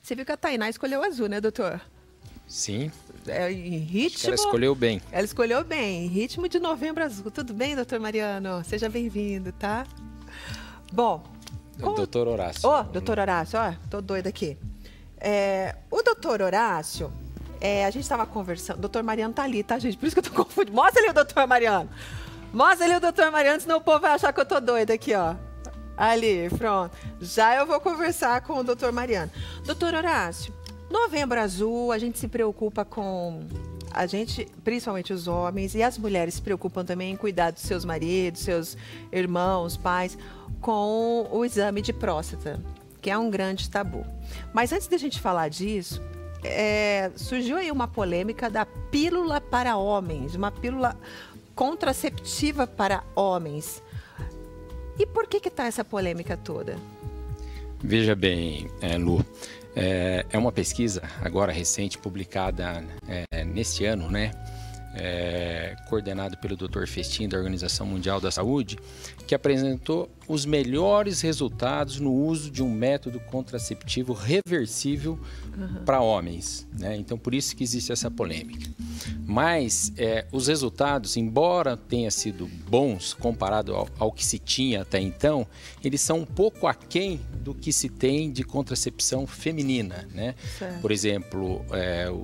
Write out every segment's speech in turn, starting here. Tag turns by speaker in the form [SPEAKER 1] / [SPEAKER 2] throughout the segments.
[SPEAKER 1] Você viu que a Tainá escolheu o azul, né, doutor?
[SPEAKER 2] Sim.
[SPEAKER 1] Em ritmo...
[SPEAKER 2] Ela escolheu bem.
[SPEAKER 1] Ela escolheu bem. Em ritmo de Novembro Azul. Tudo bem, doutor Mariano? Seja bem-vindo, tá? Bom...
[SPEAKER 2] Doutor Horácio.
[SPEAKER 1] Doutor Horácio, tô doida aqui. O doutor Horácio, a gente estava conversando... Doutor Mariano tá ali, tá, gente? Por isso que eu tô confundindo. Mostra ali o doutor Mariano. Mostra ali o doutor Mariano, senão o povo vai achar que eu tô doida aqui, ó. Ali, pronto. Já eu vou conversar com o doutor Mariano. Doutor Horácio, Novembro Azul, a gente se preocupa com... A gente, principalmente os homens, e as mulheres se preocupam também em cuidar dos seus maridos, seus irmãos, pais, com o exame de próstata, que é um grande tabu. Mas antes da gente falar disso, surgiu aí uma polêmica da pílula para homens, uma pílula contraceptiva para homens. E por que está essa polêmica toda?
[SPEAKER 2] Veja bem, Lu, é uma pesquisa agora recente, publicada neste ano, né? Coordenado pelo Dr. Festin, da Organização Mundial da Saúde, que apresentou os melhores resultados no uso de um método contraceptivo reversível para homens, né? Então, por isso que existe essa polêmica. Mas os resultados, embora tenham sido bons comparado ao que se tinha até então, eles são um pouco aquém do que se tem de contracepção feminina, né? Por exemplo,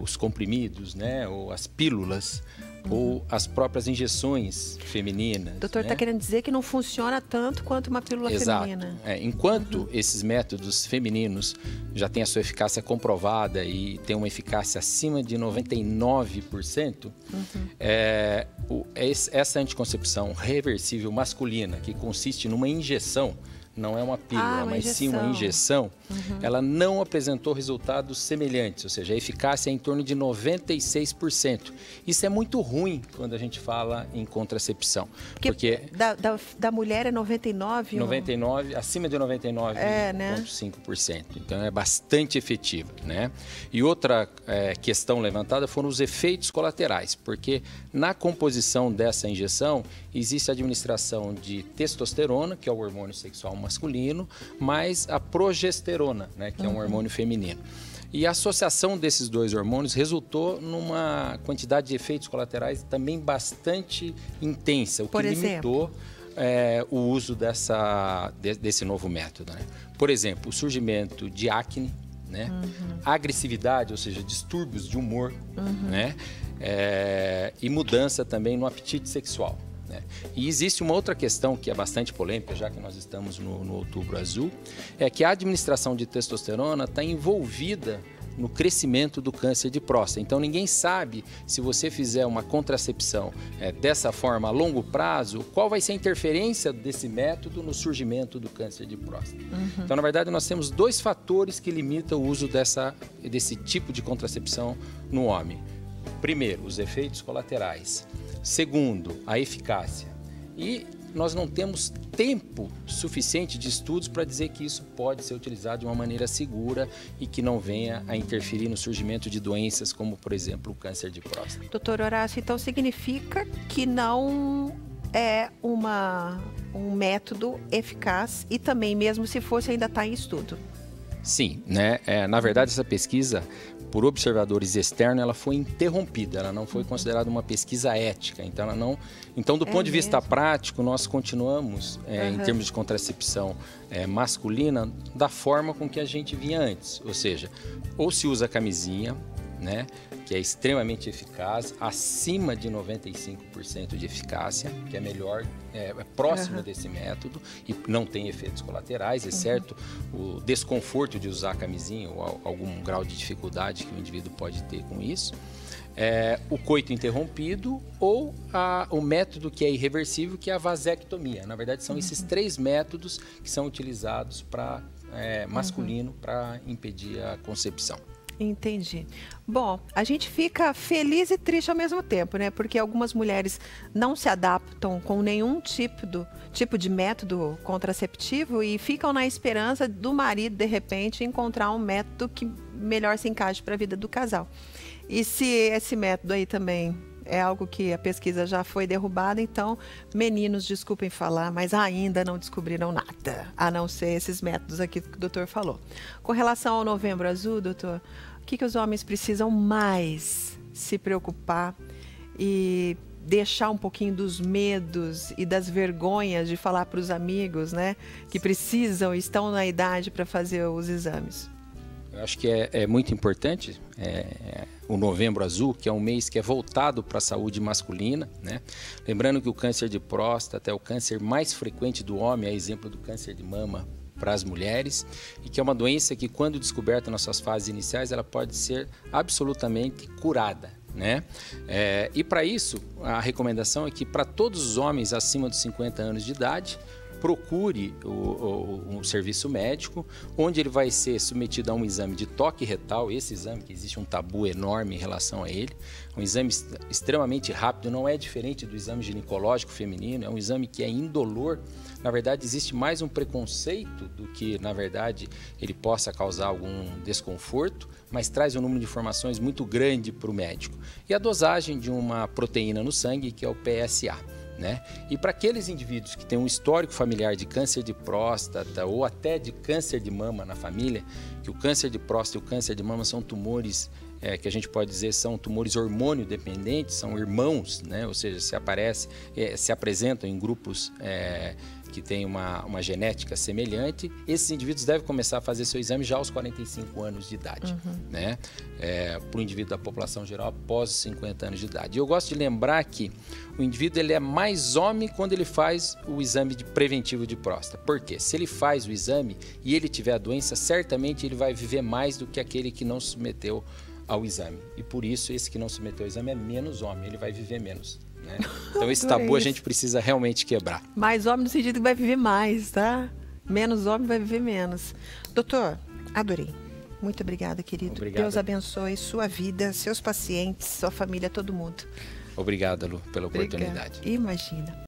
[SPEAKER 2] os comprimidos, né? Ou as pílulas, ou as próprias injeções femininas.
[SPEAKER 1] O doutor está querendo dizer que não funciona tanto quanto uma pílula feminina.
[SPEAKER 2] Enquanto esses métodos femininos já têm a sua eficácia comprovada e tem uma eficácia acima de 99%, essa anticoncepção reversível masculina, que consiste numa injeção, não é uma pílula, mas sim uma injeção, ela não apresentou resultados semelhantes, ou seja, a eficácia é em torno de 96%. Isso é muito ruim quando a gente fala em contracepção. Porque
[SPEAKER 1] da mulher é 99?
[SPEAKER 2] 99, acima de 99,5%. Então é bastante efetivo, né? E outra questão levantada foram os efeitos colaterais, porque na composição dessa injeção existe a administração de testosterona, que é o hormônio sexual masculino, mais a progesterona, né, que é um hormônio feminino. E a associação desses dois hormônios resultou numa quantidade de efeitos colaterais também bastante intensa, o que limitou o uso desse novo método, né? Por exemplo, o surgimento de acne, né? Agressividade, ou seja, distúrbios de humor, né? E mudança também no apetite sexual. E existe uma outra questão que é bastante polêmica, já que nós estamos no Outubro Azul, é que a administração de testosterona está envolvida no crescimento do câncer de próstata. Então, ninguém sabe, se você fizer uma contracepção dessa forma a longo prazo, qual vai ser a interferência desse método no surgimento do câncer de próstata. Então, na verdade, nós temos dois fatores que limitam o uso desse tipo de contracepção no homem. Primeiro, os efeitos colaterais. Segundo, a eficácia. E nós não temos tempo suficiente de estudos para dizer que isso pode ser utilizado de uma maneira segura e que não venha a interferir no surgimento de doenças como, por exemplo, o câncer de próstata.
[SPEAKER 1] Doutor Horácio, então significa que não é um método eficaz e também, mesmo se fosse, ainda está em estudo?
[SPEAKER 2] Sim, né? Na verdade, essa pesquisa, por observadores externos, ela foi interrompida, ela não foi considerada uma pesquisa ética. Então, do ponto de vista prático, nós continuamos, em termos de contracepção masculina, da forma com que a gente vinha antes. Ou seja, ou se usa camisinha, né, que é extremamente eficaz, acima de 95% de eficácia, que é melhor, próximo desse método e não tem efeitos colaterais, exceto o desconforto de usar a camisinha ou algum grau de dificuldade que o indivíduo pode ter com isso. O coito interrompido ou o método que é irreversível, que é a vasectomia. Na verdade, são esses três métodos que são utilizados para masculino para impedir a concepção.
[SPEAKER 1] Entendi. Bom, a gente fica feliz e triste ao mesmo tempo, né? Porque algumas mulheres não se adaptam com nenhum tipo de método contraceptivo e ficam na esperança do marido, de repente, encontrar um método que melhor se encaixe para a vida do casal. E se esse método aí também é algo que a pesquisa já foi derrubada, então, meninos, desculpem falar, mas ainda não descobriram nada, a não ser esses métodos aqui que o doutor falou. Com relação ao Novembro Azul, doutor, o que os homens precisam mais se preocupar e deixar um pouquinho dos medos e das vergonhas de falar para os amigos, né, que precisam, estão na idade para fazer os exames?
[SPEAKER 2] Eu acho que é muito importante o Novembro Azul, que é um mês que é voltado para a saúde masculina, né? Lembrando que o câncer de próstata é o câncer mais frequente do homem, é exemplo do câncer de mama para as mulheres, e que é uma doença que, quando descoberta nas suas fases iniciais, ela pode ser absolutamente curada, né? E para isso, a recomendação é que para todos os homens acima dos 50 anos de idade, procure um serviço médico, onde ele vai ser submetido a um exame de toque retal. Esse exame, que existe um tabu enorme em relação a ele, um exame extremamente rápido, não é diferente do exame ginecológico feminino, é um exame que é indolor. Na verdade, existe mais um preconceito do que, na verdade, ele possa causar algum desconforto, mas traz um número de informações muito grande para o médico. E a dosagem de uma proteína no sangue, que é o PSA. Né? E para aqueles indivíduos que têm um histórico familiar de câncer de próstata ou até de câncer de mama na família, que o câncer de próstata e o câncer de mama são tumores que a gente pode dizer são tumores hormônio dependentes, são irmãos, né? Ou seja, se apresentam em grupos que têm uma genética semelhante. Esses indivíduos devem começar a fazer seu exame já aos 45 anos de idade, né? Para o indivíduo da população geral após os 50 anos de idade. E eu gosto de lembrar que o indivíduo ele é mais homem quando ele faz o exame preventivo de próstata. Por quê? Se ele faz o exame e ele tiver a doença, certamente ele vai viver mais do que aquele que não se submeteu ao exame. E por isso, esse que não se submeteu ao exame é menos homem, ele vai viver menos, né? Então, esse tabu a gente precisa realmente quebrar.
[SPEAKER 1] Mais homem no sentido que vai viver mais, tá? Menos homem vai viver menos. Doutor, adorei. Muito obrigada, querido.
[SPEAKER 2] Obrigado.
[SPEAKER 1] Deus abençoe sua vida, seus pacientes, sua família, todo mundo.
[SPEAKER 2] Obrigado, Lu, pela oportunidade.
[SPEAKER 1] Imagina.